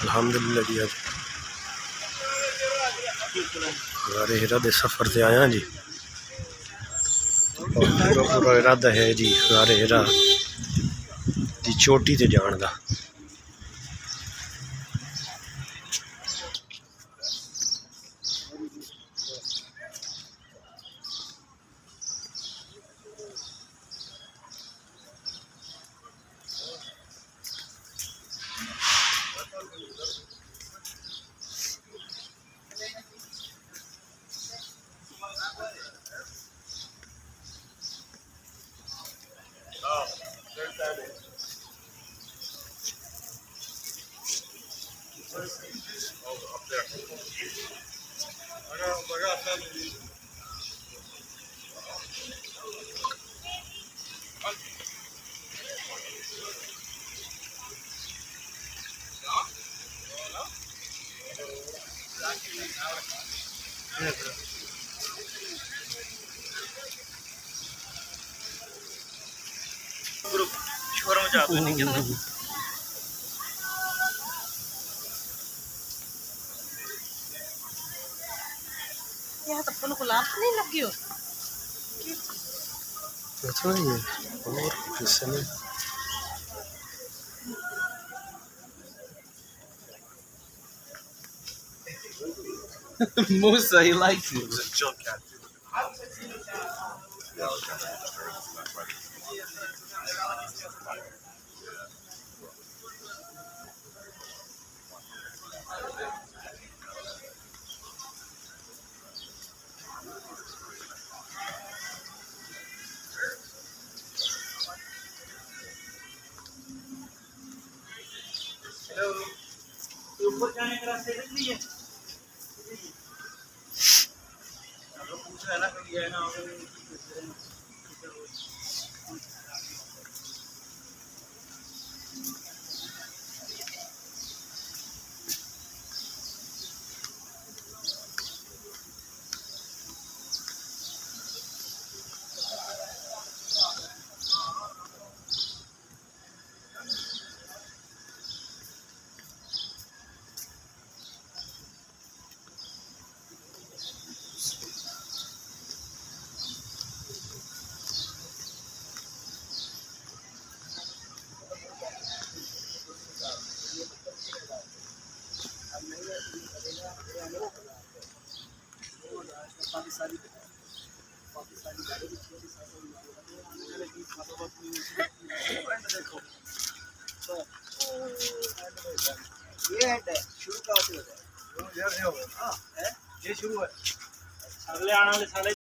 अल्हम्दुलिल्लाह जी अज गारे हिरा के सफ़र से आया जी। पूरा इरादा है जी गारे हिरा की चोटी ते जाने का। यहाँ तो फूल गुलाब नहीं लगी हो और इसमें Musa, he likes it. He's a chill cat too. Yeah, ऊपर जाने का रास्ते देख लीजिए। पूछ रहा है ना कभी है ना ये शुरू है अगले आने वाले साल